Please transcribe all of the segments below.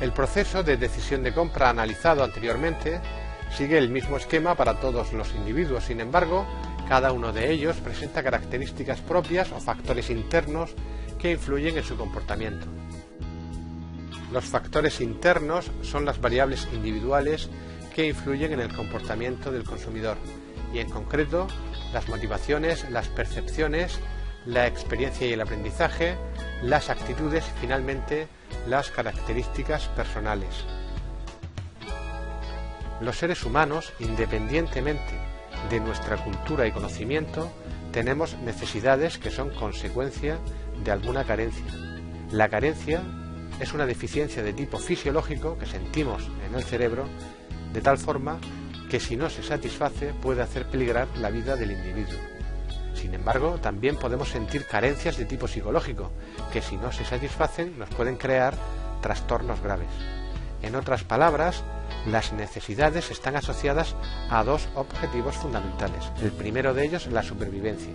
El proceso de decisión de compra analizado anteriormente sigue el mismo esquema para todos los individuos. Sin embargo, cada uno de ellos presenta características propias o factores internos que influyen en su comportamiento. Los factores internos son las variables individuales que influyen en el comportamiento del consumidor y, en concreto, las motivaciones, las percepciones, la experiencia y el aprendizaje, las actitudes y, finalmente, las características personales. Los seres humanos, independientemente de nuestra cultura y conocimiento, tenemos necesidades que son consecuencia de alguna carencia. La carencia es una deficiencia de tipo fisiológico que sentimos en el cerebro, de tal forma que si no se satisface puede hacer peligrar la vida del individuo. Sin embargo, también podemos sentir carencias de tipo psicológico, que si no se satisfacen nos pueden crear trastornos graves. En otras palabras, las necesidades están asociadas a dos objetivos fundamentales. El primero de ellos, la supervivencia.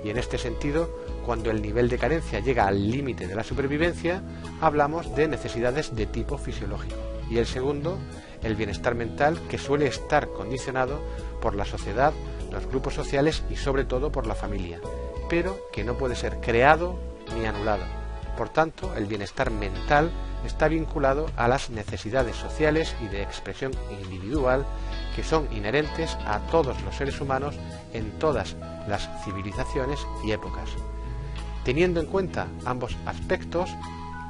Y en este sentido, cuando el nivel de carencia llega al límite de la supervivencia, hablamos de necesidades de tipo fisiológico. Y el segundo, el bienestar mental, que suele estar condicionado por la sociedad, los grupos sociales y sobre todo por la familia, pero que no puede ser creado ni anulado. Por tanto, el bienestar mental está vinculado a las necesidades sociales y de expresión individual que son inherentes a todos los seres humanos en todas las civilizaciones y épocas. Teniendo en cuenta ambos aspectos,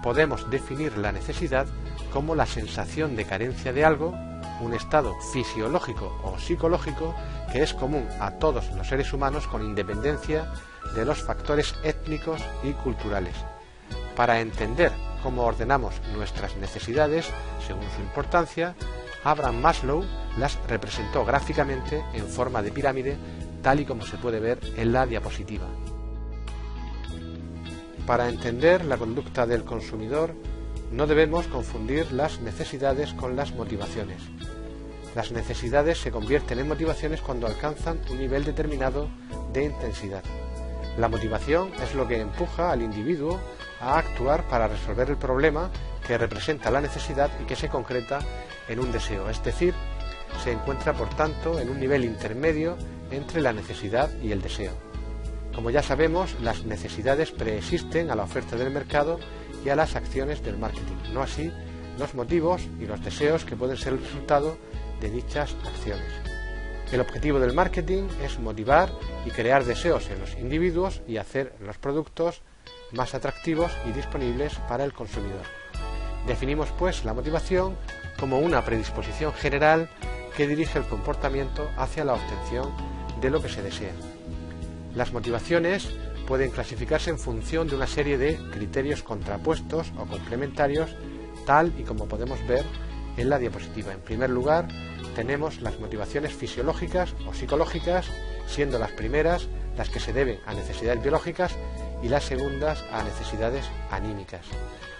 podemos definir la necesidad como la sensación de carencia de algo, un estado fisiológico o psicológico que es común a todos los seres humanos con independencia de los factores étnicos y culturales. Para entender cómo ordenamos nuestras necesidades según su importancia, Abraham Maslow las representó gráficamente en forma de pirámide, tal y como se puede ver en la diapositiva. Para entender la conducta del consumidor, no debemos confundir las necesidades con las motivaciones. Las necesidades se convierten en motivaciones cuando alcanzan un nivel determinado de intensidad. La motivación es lo que empuja al individuo a actuar para resolver el problema que representa la necesidad y que se concreta en un deseo, es decir, se encuentra por tanto en un nivel intermedio entre la necesidad y el deseo. Como ya sabemos, las necesidades preexisten a la oferta del mercado y a las acciones del marketing, no así los motivos y los deseos que pueden ser el resultado de dichas acciones. El objetivo del marketing es motivar y crear deseos en los individuos y hacer los productos más atractivos y disponibles para el consumidor. Definimos pues la motivación como una predisposición general que dirige el comportamiento hacia la obtención de lo que se desea. Las motivaciones pueden clasificarse en función de una serie de criterios contrapuestos o complementarios, tal y como podemos ver en la diapositiva. En primer lugar, tenemos las motivaciones fisiológicas o psicológicas, siendo las primeras las que se deben a necesidades biológicas y las segundas a necesidades anímicas.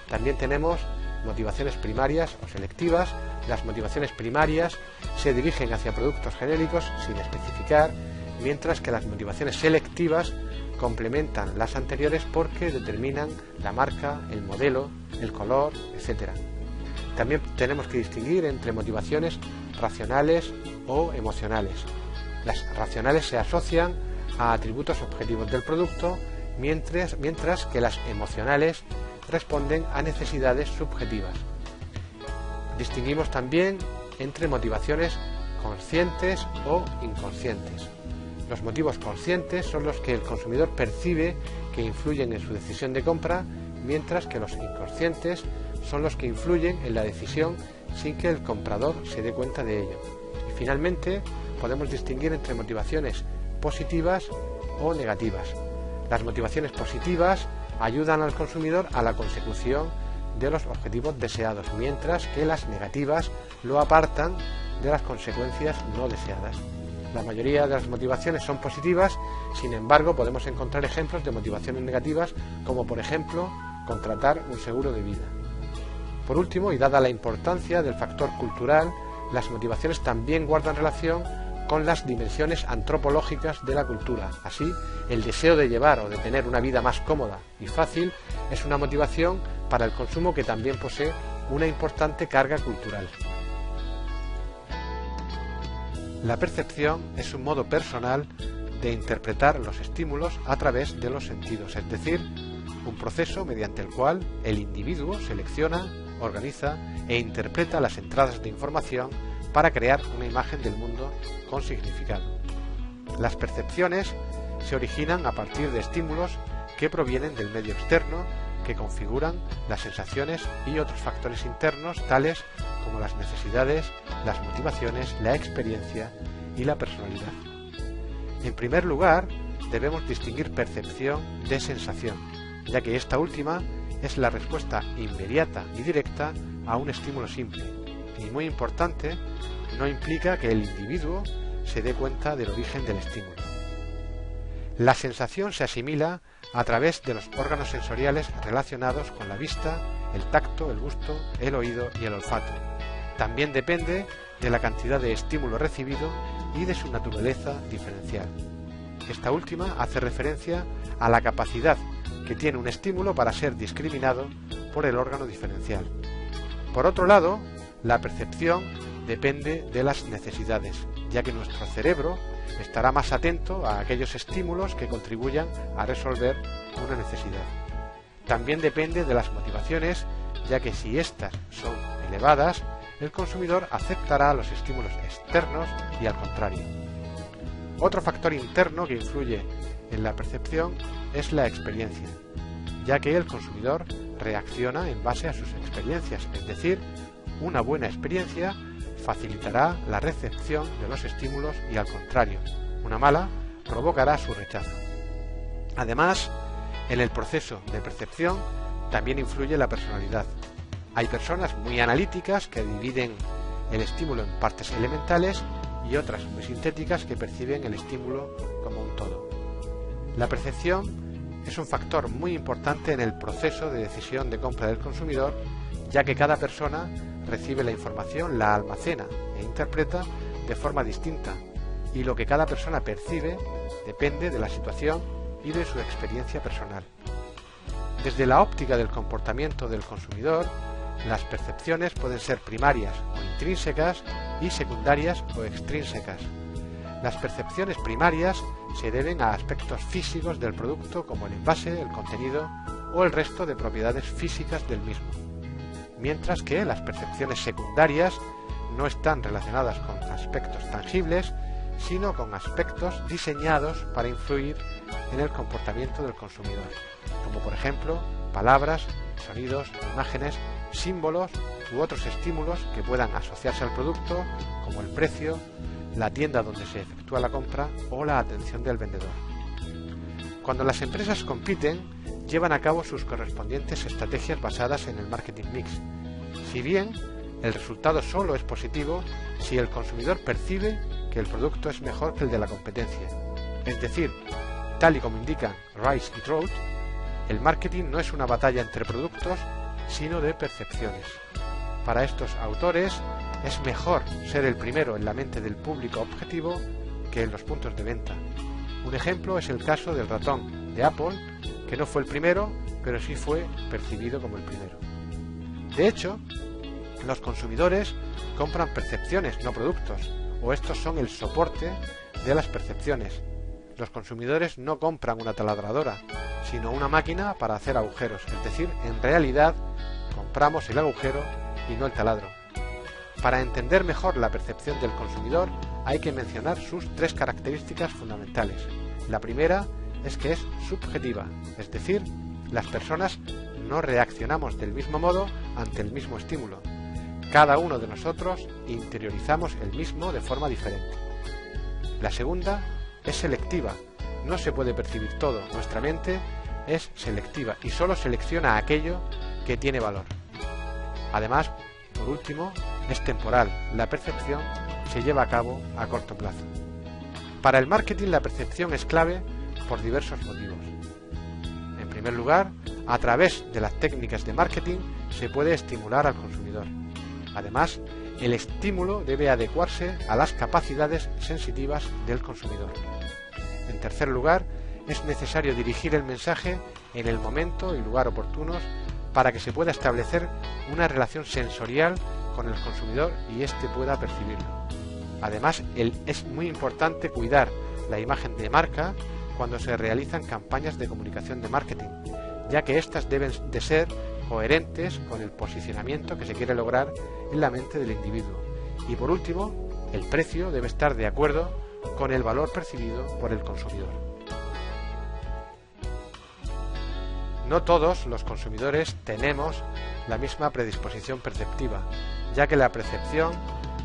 También tenemos motivaciones primarias o selectivas. Las motivaciones primarias se dirigen hacia productos genéricos sin especificar, mientras que las motivaciones selectivas complementan las anteriores porque determinan la marca, el modelo, el color, etc. También tenemos que distinguir entre motivaciones racionales o emocionales. Las racionales se asocian a atributos objetivos del producto, mientras que las emocionales responden a necesidades subjetivas. Distinguimos también entre motivaciones conscientes o inconscientes. Los motivos conscientes son los que el consumidor percibe que influyen en su decisión de compra, mientras que los inconscientes son los que influyen en la decisión sin que el comprador se dé cuenta de ello. Y finalmente, podemos distinguir entre motivaciones positivas o negativas. Las motivaciones positivas ayudan al consumidor a la consecución de los objetivos deseados, mientras que las negativas lo apartan de las consecuencias no deseadas. La mayoría de las motivaciones son positivas, sin embargo podemos encontrar ejemplos de motivaciones negativas, como por ejemplo contratar un seguro de vida. Por último, y dada la importancia del factor cultural, las motivaciones también guardan relación con las dimensiones antropológicas de la cultura. Así, el deseo de llevar o de tener una vida más cómoda y fácil es una motivación para el consumo que también posee una importante carga cultural. La percepción es un modo personal de interpretar los estímulos a través de los sentidos, es decir, un proceso mediante el cual el individuo selecciona, organiza e interpreta las entradas de información para crear una imagen del mundo con significado. Las percepciones se originan a partir de estímulos que provienen del medio externo, que configuran las sensaciones y otros factores internos tales como las necesidades, las motivaciones, la experiencia y la personalidad. En primer lugar, debemos distinguir percepción de sensación, ya que esta última es la respuesta inmediata y directa a un estímulo simple, y muy importante, no implica que el individuo se dé cuenta del origen del estímulo. La sensación se asimila a través de los órganos sensoriales relacionados con la vista, el tacto, el gusto, el oído y el olfato. También depende de la cantidad de estímulo recibido y de su naturaleza diferencial. Esta última hace referencia a la capacidad que tiene un estímulo para ser discriminado por el órgano diferencial. Por otro lado, la percepción depende de las necesidades, ya que nuestro cerebro estará más atento a aquellos estímulos que contribuyan a resolver una necesidad. También depende de las motivaciones, ya que si éstas son elevadas, el consumidor aceptará los estímulos externos y al contrario. Otro factor interno que influye en la percepción es la experiencia, ya que el consumidor reacciona en base a sus experiencias, es decir, una buena experiencia facilitará la recepción de los estímulos y al contrario, una mala provocará su rechazo. Además, en el proceso de percepción también influye la personalidad. Hay personas muy analíticas que dividen el estímulo en partes elementales y otras muy sintéticas que perciben el estímulo como un todo. La percepción es un factor muy importante en el proceso de decisión de compra del consumidor, ya que cada persona recibe la información, la almacena e interpreta de forma distinta, y lo que cada persona percibe depende de la situación y de su experiencia personal. Desde la óptica del comportamiento del consumidor, las percepciones pueden ser primarias o intrínsecas y secundarias o extrínsecas. Las percepciones primarias se deben a aspectos físicos del producto como el envase, el contenido o el resto de propiedades físicas del mismo, mientras que las percepciones secundarias no están relacionadas con aspectos tangibles, sino con aspectos diseñados para influir en el comportamiento del consumidor, como por ejemplo palabras, sonidos, imágenes, símbolos u otros estímulos que puedan asociarse al producto, como el precio, la tienda donde se efectúa la compra o la atención del vendedor. Cuando las empresas compiten, llevan a cabo sus correspondientes estrategias basadas en el marketing mix, si bien el resultado solo es positivo si el consumidor percibe que el producto es mejor que el de la competencia. Es decir, tal y como indican Rice y Trout, el marketing no es una batalla entre productos, sino de percepciones. Para estos autores es mejor ser el primero en la mente del público objetivo que en los puntos de venta. Un ejemplo es el caso del ratón de Apple, que no fue el primero, pero sí fue percibido como el primero. De hecho, los consumidores compran percepciones, no productos, o estos son el soporte de las percepciones. Los consumidores no compran una taladradora, sino una máquina para hacer agujeros, es decir, en realidad compramos el agujero y no el taladro. Para entender mejor la percepción del consumidor hay que mencionar sus tres características fundamentales. La primera es que es subjetiva, es decir, las personas no reaccionamos del mismo modo ante el mismo estímulo. Cada uno de nosotros interiorizamos el mismo de forma diferente. La segunda es selectiva, no se puede percibir todo, nuestra mente es selectiva y solo selecciona aquello que tiene valor. Además, por último, es temporal, la percepción se lleva a cabo a corto plazo. Para el marketing la percepción es clave por diversos motivos. En primer lugar, a través de las técnicas de marketing se puede estimular al consumidor. Además, el estímulo debe adecuarse a las capacidades sensitivas del consumidor. En tercer lugar, es necesario dirigir el mensaje en el momento y lugar oportunos para que se pueda establecer una relación sensorial con el consumidor y éste pueda percibirlo. Además, es muy importante cuidar la imagen de marca cuando se realizan campañas de comunicación de marketing, ya que éstas deben de ser coherentes con el posicionamiento que se quiere lograr en la mente del individuo. Y por último, el precio debe estar de acuerdo con el valor percibido por el consumidor. No todos los consumidores tenemos la misma predisposición perceptiva, ya que la percepción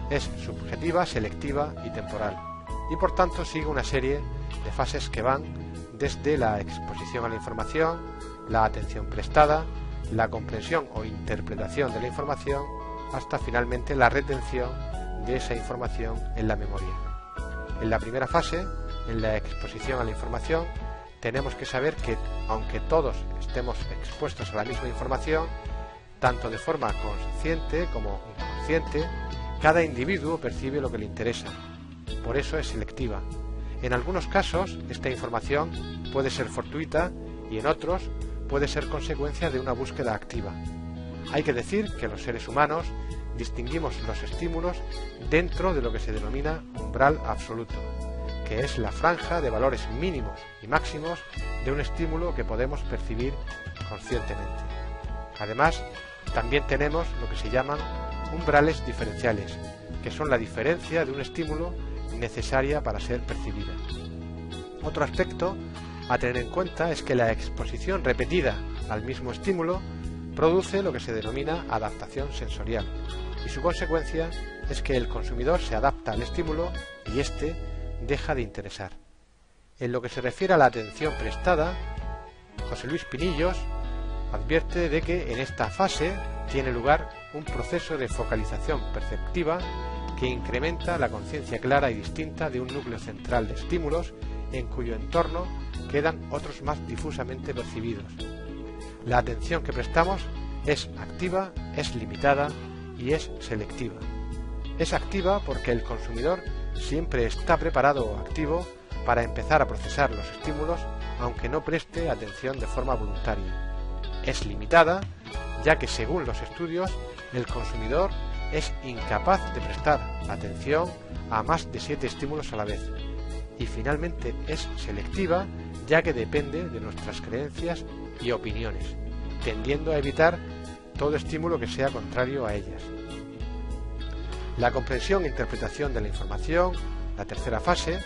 es subjetiva, selectiva y temporal, y por tanto sigue una serie de fases que van desde la exposición a la información, la atención prestada, la comprensión o interpretación de la información, hasta finalmente la retención de esa información en la memoria. En la primera fase, en la exposición a la información, tenemos que saber que, aunque todos estemos expuestos a la misma información, tanto de forma consciente como inconsciente, cada individuo percibe lo que le interesa. Por eso es selectiva. En algunos casos, esta información puede ser fortuita y en otros puede ser consecuencia de una búsqueda activa. Hay que decir que los seres humanos distinguimos los estímulos dentro de lo que se denomina umbral absoluto, que es la franja de valores mínimos y máximos de un estímulo que podemos percibir conscientemente. Además, también tenemos lo que se llaman umbrales diferenciales, que son la diferencia de un estímulo necesaria para ser percibida. Otro aspecto a tener en cuenta es que la exposición repetida al mismo estímulo produce lo que se denomina adaptación sensorial, y su consecuencia es que el consumidor se adapta al estímulo y éste deja de interesar. En lo que se refiere a la atención prestada, José Luis Pinillos advierte de que en esta fase tiene lugar un proceso de focalización perceptiva que incrementa la conciencia clara y distinta de un núcleo central de estímulos en cuyo entorno quedan otros más difusamente percibidos. La atención que prestamos es activa, es limitada y es selectiva. Es activa porque el consumidor siempre está preparado o activo para empezar a procesar los estímulos aunque no preste atención de forma voluntaria. Es limitada ya que según los estudios el consumidor es incapaz de prestar atención a más de 7 estímulos a la vez. Y finalmente es selectiva ya que depende de nuestras creencias y opiniones, tendiendo a evitar todo estímulo que sea contrario a ellas. La comprensión e interpretación de la información, la tercera fase,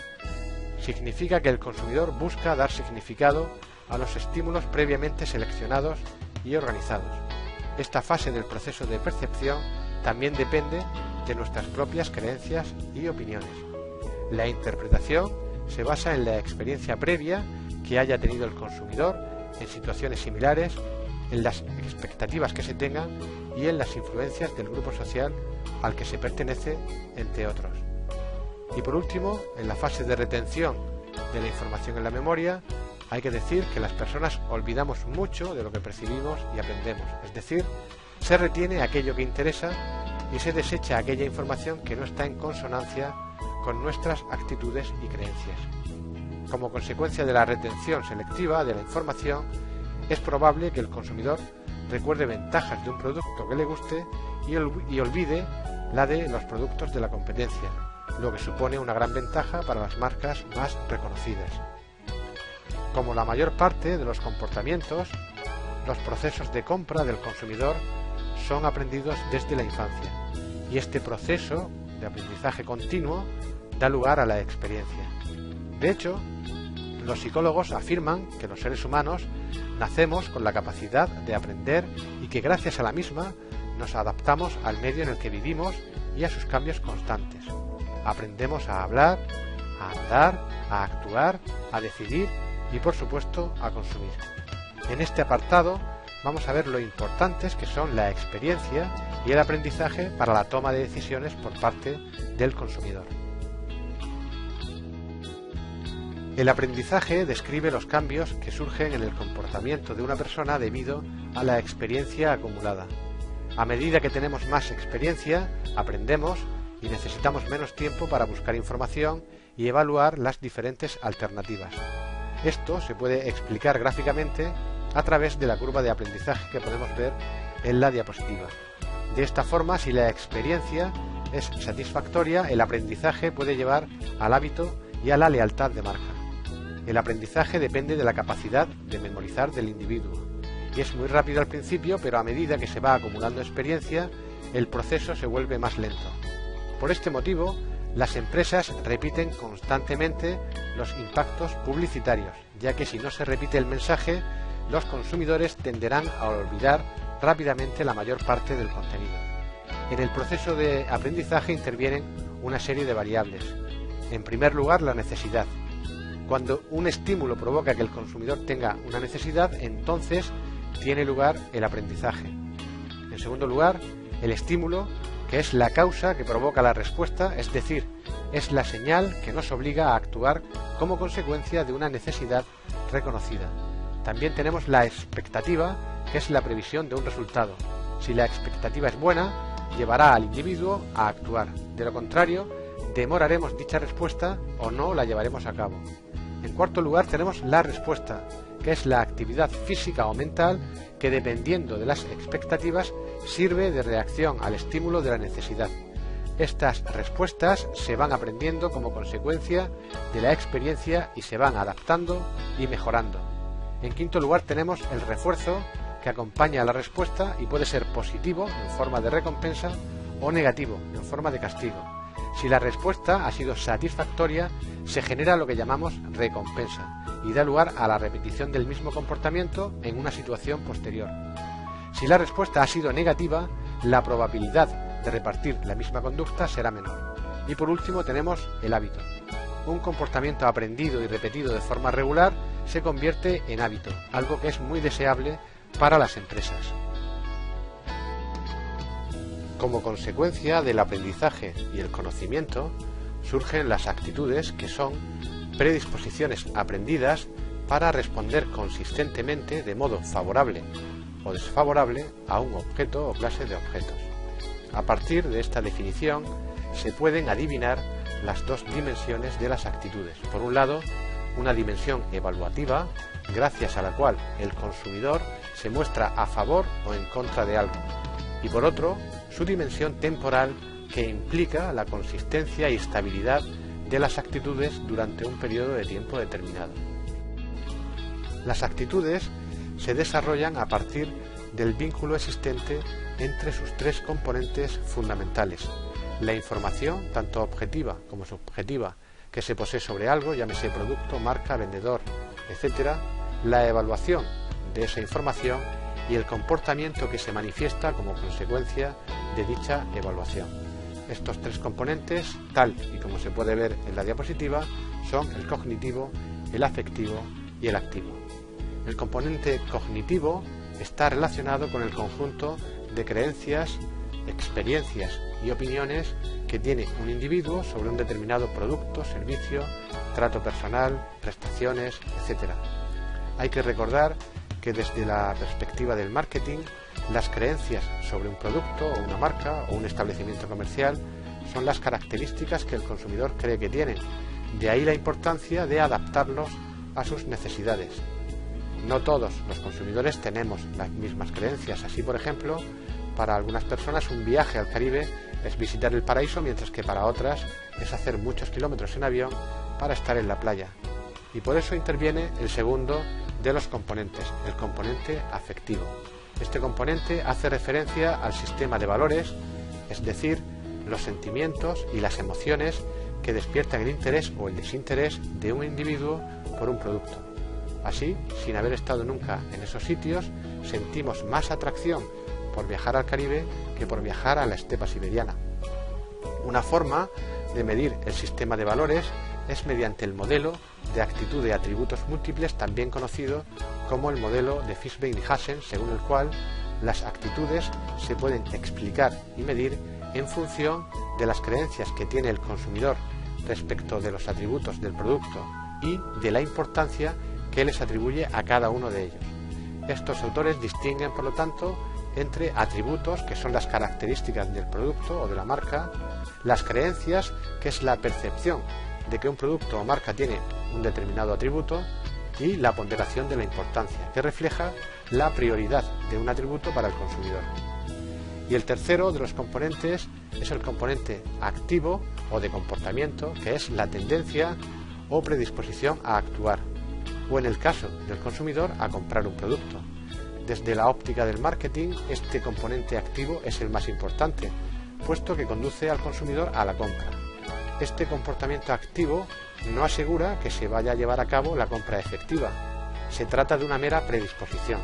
significa que el consumidor busca dar significado a los estímulos previamente seleccionados y organizados. Esta fase del proceso de percepción también depende de nuestras propias creencias y opiniones. La interpretación se basa en la experiencia previa que haya tenido el consumidor en situaciones similares, en las expectativas que se tengan y en las influencias del grupo social al que se pertenece, entre otros. Y por último, en la fase de retención de la información en la memoria, hay que decir que las personas olvidamos mucho de lo que percibimos y aprendemos, es decir, se retiene aquello que interesa y se desecha aquella información que no está en consonancia con nuestras actitudes y creencias. Como consecuencia de la retención selectiva de la información, es probable que el consumidor recuerde ventajas de un producto que le guste y olvide la de los productos de la competencia, lo que supone una gran ventaja para las marcas más reconocidas. Como la mayor parte de los comportamientos, los procesos de compra del consumidor son aprendidos desde la infancia, y este proceso de aprendizaje continuo da lugar a la experiencia. De hecho, los psicólogos afirman que los seres humanos nacemos con la capacidad de aprender y que gracias a la misma nos adaptamos al medio en el que vivimos y a sus cambios constantes. Aprendemos a hablar, a andar, a actuar, a decidir y por supuesto a consumir. En este apartado vamos a ver lo importantes que son la experiencia y el aprendizaje para la toma de decisiones por parte del consumidor. El aprendizaje describe los cambios que surgen en el comportamiento de una persona debido a la experiencia acumulada. A medida que tenemos más experiencia, aprendemos y necesitamos menos tiempo para buscar información y evaluar las diferentes alternativas. Esto se puede explicar gráficamente a través de la curva de aprendizaje que podemos ver en la diapositiva. De esta forma, si la experiencia es satisfactoria, el aprendizaje puede llevar al hábito y a la lealtad de marca. El aprendizaje depende de la capacidad de memorizar del individuo y es muy rápido al principio, pero a medida que se va acumulando experiencia, el proceso se vuelve más lento. Por este motivo, las empresas repiten constantemente los impactos publicitarios, ya que si no se repite el mensaje, los consumidores tenderán a olvidar rápidamente la mayor parte del contenido. En el proceso de aprendizaje intervienen una serie de variables. En primer lugar, la necesidad. Cuando un estímulo provoca que el consumidor tenga una necesidad, entonces tiene lugar el aprendizaje. En segundo lugar, el estímulo, que es la causa que provoca la respuesta, es decir, es la señal que nos obliga a actuar como consecuencia de una necesidad reconocida. También tenemos la expectativa, que es la previsión de un resultado. Si la expectativa es buena, llevará al individuo a actuar. De lo contrario, demoraremos dicha respuesta o no la llevaremos a cabo. En cuarto lugar, tenemos la respuesta, que es la actividad física o mental que, dependiendo de las expectativas, sirve de reacción al estímulo de la necesidad. Estas respuestas se van aprendiendo como consecuencia de la experiencia y se van adaptando y mejorando. En quinto lugar, tenemos el refuerzo, que acompaña a la respuesta y puede ser positivo en forma de recompensa o negativo en forma de castigo. Si la respuesta ha sido satisfactoria, se genera lo que llamamos recompensa y da lugar a la repetición del mismo comportamiento en una situación posterior. Si la respuesta ha sido negativa, la probabilidad de repetir la misma conducta será menor. Y por último tenemos el hábito. Un comportamiento aprendido y repetido de forma regular se convierte en hábito, algo que es muy deseable para las empresas. Como consecuencia del aprendizaje y el conocimiento, surgen las actitudes, que son predisposiciones aprendidas para responder consistentemente de modo favorable o desfavorable a un objeto o clase de objetos. A partir de esta definición, se pueden adivinar las dos dimensiones de las actitudes. Por un lado, una dimensión evaluativa, gracias a la cual el consumidor se muestra a favor o en contra de algo, y por otro, su dimensión temporal, que implica la consistencia y estabilidad de las actitudes durante un periodo de tiempo determinado. Las actitudes se desarrollan a partir del vínculo existente entre sus tres componentes fundamentales: la información, tanto objetiva como subjetiva, que se posee sobre algo, llámese producto, marca, vendedor, etc., la evaluación de esa información y el comportamiento que se manifiesta como consecuencia de dicha evaluación. Estos tres componentes, tal y como se puede ver en la diapositiva, son el cognitivo, el afectivo y el activo. El componente cognitivo está relacionado con el conjunto de creencias, experiencias y opiniones que tiene un individuo sobre un determinado producto, servicio, trato personal, prestaciones, etc. Hay que recordar que desde la perspectiva del marketing, las creencias sobre un producto o una marca o un establecimiento comercial son las características que el consumidor cree que tienen. De ahí la importancia de adaptarlos a sus necesidades. No todos los consumidores tenemos las mismas creencias. Así, por ejemplo, para algunas personas un viaje al Caribe es visitar el paraíso, mientras que para otras es hacer muchos kilómetros en avión para estar en la playa. Y por eso interviene el segundo de los componentes, el componente afectivo. Este componente hace referencia al sistema de valores, es decir, los sentimientos y las emociones que despiertan el interés o el desinterés de un individuo por un producto. Así, sin haber estado nunca en esos sitios, sentimos más atracción por viajar al Caribe que por viajar a la estepa siberiana. Una forma de medir el sistema de valores es mediante el modelo de actitud de atributos múltiples, también conocido como el modelo de Fishbein-Hassen, según el cual las actitudes se pueden explicar y medir en función de las creencias que tiene el consumidor respecto de los atributos del producto y de la importancia que les atribuye a cada uno de ellos. Estos autores distinguen, por lo tanto, entre atributos, que son las características del producto o de la marca, las creencias, que es la percepción de que un producto o marca tiene un determinado atributo, y la ponderación de la importancia, que refleja la prioridad de un atributo para el consumidor. Y el tercero de los componentes es el componente activo o de comportamiento, que es la tendencia o predisposición a actuar, o en el caso del consumidor a comprar un producto. Desde la óptica del marketing, este componente activo es el más importante, puesto que conduce al consumidor a la compra. Este comportamiento activo no asegura que se vaya a llevar a cabo la compra efectiva. Se trata de una mera predisposición.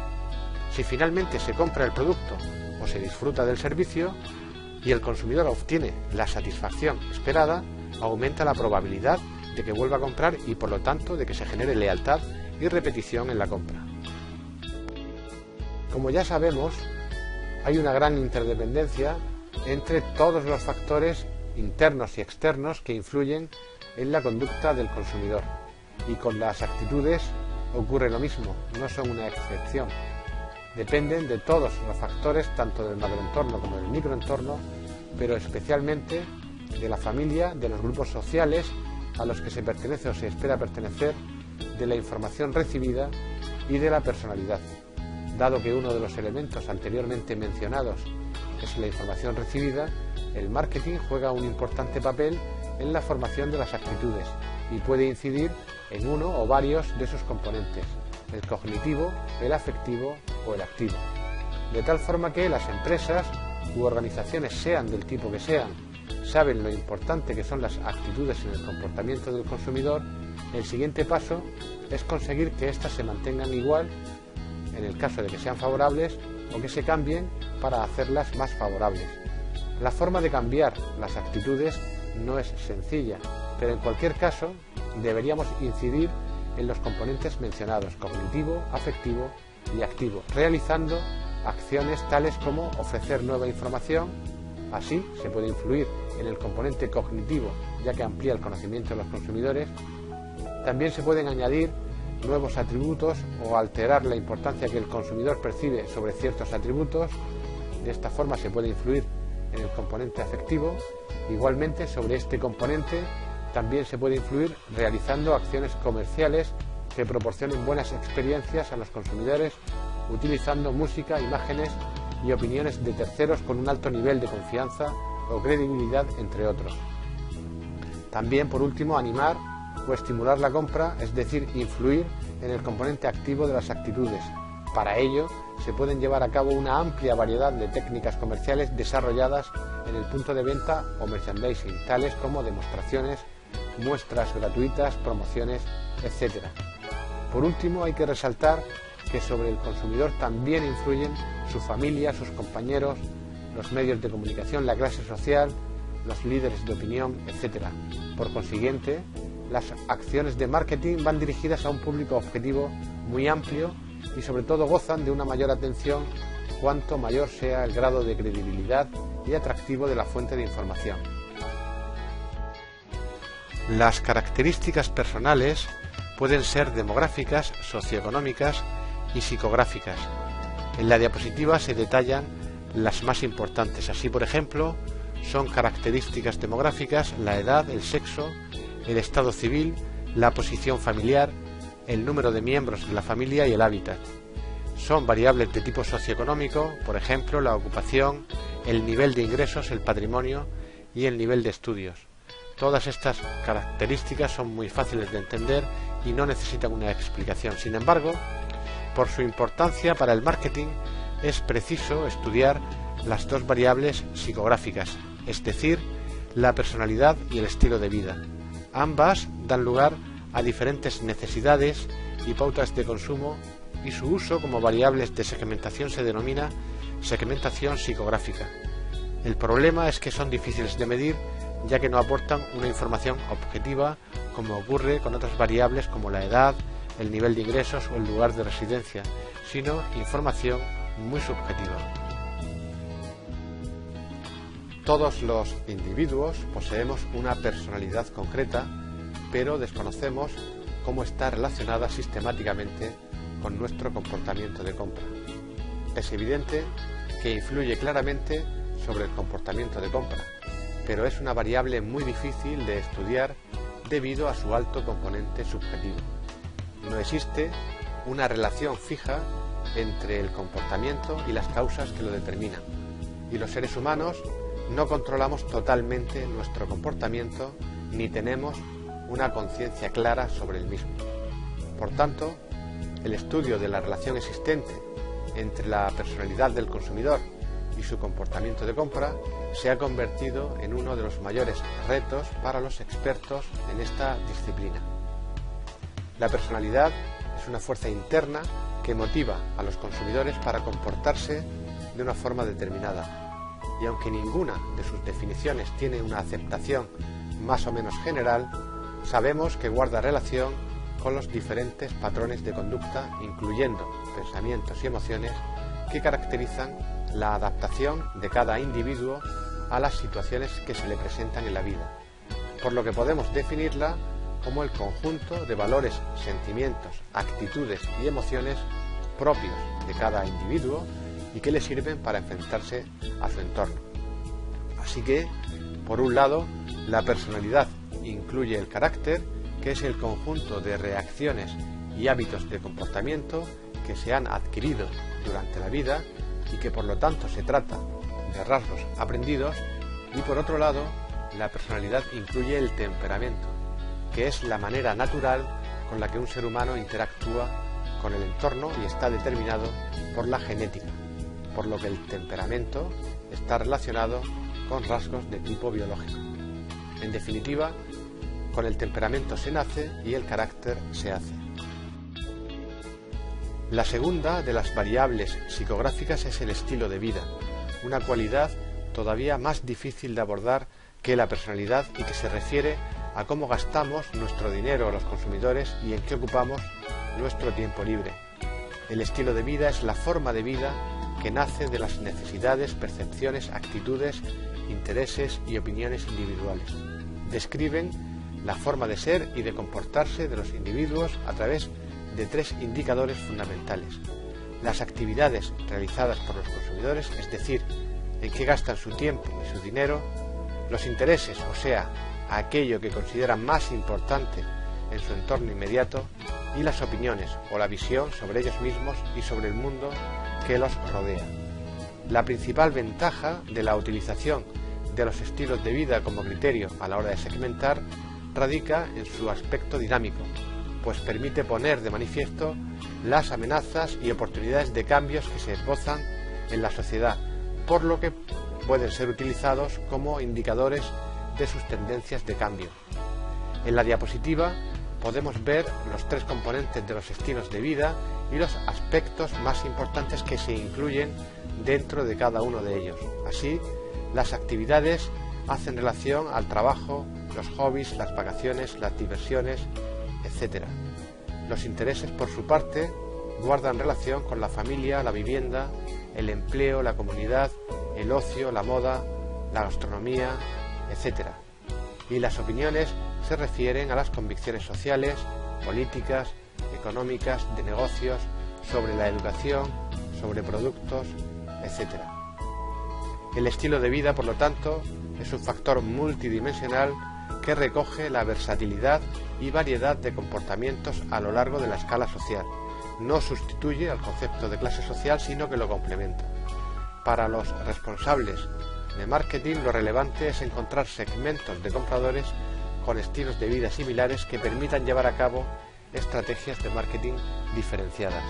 Si finalmente se compra el producto o se disfruta del servicio y el consumidor obtiene la satisfacción esperada, aumenta la probabilidad de que vuelva a comprar y por lo tanto de que se genere lealtad y repetición en la compra. Como ya sabemos, hay una gran interdependencia entre todos los factores internos y externos que influyen en la conducta del consumidor, y con las actitudes ocurre lo mismo, no son una excepción. Dependen de todos los factores, tanto del macroentorno como del microentorno, pero especialmente de la familia, de los grupos sociales a los que se pertenece o se espera pertenecer, de la información recibida y de la personalidad. Dado que uno de los elementos anteriormente mencionados es la información recibida, el marketing juega un importante papel en la formación de las actitudes y puede incidir en uno o varios de sus componentes, el cognitivo, el afectivo o el activo. De tal forma que las empresas u organizaciones, sean del tipo que sean, saben lo importante que son las actitudes en el comportamiento del consumidor. El siguiente paso es conseguir que éstas se mantengan igual en el caso de que sean favorables o que se cambien para hacerlas más favorables. La forma de cambiar las actitudes no es sencilla, pero en cualquier caso deberíamos incidir en los componentes mencionados, cognitivo, afectivo y activo, realizando acciones tales como ofrecer nueva información. Así se puede influir en el componente cognitivo, ya que amplía el conocimiento de los consumidores. También se pueden añadir nuevos atributos o alterar la importancia que el consumidor percibe sobre ciertos atributos. De esta forma se puede influir en el componente afectivo. Igualmente, sobre este componente también se puede influir realizando acciones comerciales que proporcionen buenas experiencias a los consumidores, utilizando música, imágenes y opiniones de terceros con un alto nivel de confianza o credibilidad, entre otros. También, por último, animar o estimular la compra, es decir, influir en el componente activo de las actitudes. Para ello, se pueden llevar a cabo una amplia variedad de técnicas comerciales desarrolladas en el punto de venta o merchandising, tales como demostraciones, muestras gratuitas, promociones, etc. Por último, hay que resaltar que sobre el consumidor también influyen su familia, sus compañeros, los medios de comunicación, la clase social, los líderes de opinión, etc. Por consiguiente, las acciones de marketing van dirigidas a un público objetivo muy amplio y sobre todo gozan de una mayor atención cuanto mayor sea el grado de credibilidad y atractivo de la fuente de información. Las características personales pueden ser demográficas, socioeconómicas y psicográficas. En la diapositiva se detallan las más importantes. Así, por ejemplo, son características demográficas la edad, el sexo, el estado civil, la posición familiar, el número de miembros de la familia y el hábitat. Son variables de tipo socioeconómico, por ejemplo, la ocupación, el nivel de ingresos, el patrimonio y el nivel de estudios. Todas estas características son muy fáciles de entender y no necesitan una explicación. Sin embargo, por su importancia para el marketing, es preciso estudiar las dos variables psicográficas, es decir, la personalidad y el estilo de vida. Ambas dan lugar a diferentes necesidades y pautas de consumo, y su uso como variables de segmentación se denomina segmentación psicográfica. El problema es que son difíciles de medir, ya que no aportan una información objetiva como ocurre con otras variables como la edad, el nivel de ingresos o el lugar de residencia, sino información muy subjetiva. Todos los individuos poseemos una personalidad concreta, pero desconocemos cómo está relacionada sistemáticamente con nuestro comportamiento de compra. Es evidente que influye claramente sobre el comportamiento de compra, pero es una variable muy difícil de estudiar debido a su alto componente subjetivo. no existe una relación fija entre el comportamiento y las causas que lo determinan, y los seres humanos no controlamos totalmente nuestro comportamiento ni tenemos una conciencia clara sobre el mismo. Por tanto, el estudio de la relación existente entre la personalidad del consumidor y su comportamiento de compra se ha convertido en uno de los mayores retos para los expertos en esta disciplina. La personalidad es una fuerza interna que motiva a los consumidores para comportarse de una forma determinada, y aunque ninguna de sus definiciones tiene una aceptación más o menos general, sabemos que guarda relación con los diferentes patrones de conducta, incluyendo pensamientos y emociones, que caracterizan la adaptación de cada individuo a las situaciones que se le presentan en la vida, por lo que podemos definirla como el conjunto de valores, sentimientos, actitudes y emociones propios de cada individuo y que le sirven para enfrentarse a su entorno. Así que, por un lado, la personalidad incluye el carácter, que es el conjunto de reacciones y hábitos de comportamiento que se han adquirido durante la vida y que por lo tanto se trata de rasgos aprendidos, y por otro lado, la personalidad incluye el temperamento, que es la manera natural con la que un ser humano interactúa con el entorno y está determinado por la genética, por lo que el temperamento está relacionado con rasgos de tipo biológico. En definitiva, con el temperamento se nace y el carácter se hace. La segunda de las variables psicográficas es el estilo de vida, una cualidad todavía más difícil de abordar que la personalidad y que se refiere a cómo gastamos nuestro dinero los consumidores y en qué ocupamos nuestro tiempo libre. El estilo de vida es la forma de vida que nace de las necesidades, percepciones, actitudes, intereses y opiniones individuales. Describen la forma de ser y de comportarse de los individuos a través de tres indicadores fundamentales: las actividades realizadas por los consumidores, es decir, en qué gastan su tiempo y su dinero; los intereses, o sea, aquello que consideran más importante en su entorno inmediato; y las opiniones, o la visión sobre ellos mismos y sobre el mundo que los rodea. La principal ventaja de la utilización de los estilos de vida como criterio a la hora de segmentar radica en su aspecto dinámico, pues permite poner de manifiesto las amenazas y oportunidades de cambios que se esbozan en la sociedad, por lo que pueden ser utilizados como indicadores de sus tendencias de cambio. En la diapositiva podemos ver los tres componentes de los estilos de vida y los aspectos más importantes que se incluyen dentro de cada uno de ellos. Así, las actividades hacen relación al trabajo, los hobbies, las vacaciones, las diversiones, etc. Los intereses, por su parte, guardan relación con la familia, la vivienda, el empleo, la comunidad, el ocio, la moda, la gastronomía, etc. Y las opiniones se refieren a las convicciones sociales, políticas, económicas, de negocios, sobre la educación, sobre productos, etc. El estilo de vida, por lo tanto, es un factor multidimensional que recoge la versatilidad y variedad de comportamientos a lo largo de la escala social. No sustituye al concepto de clase social, sino que lo complementa. Para los responsables de marketing, lo relevante es encontrar segmentos de compradores con estilos de vida similares que permitan llevar a cabo estrategias de marketing diferenciadas.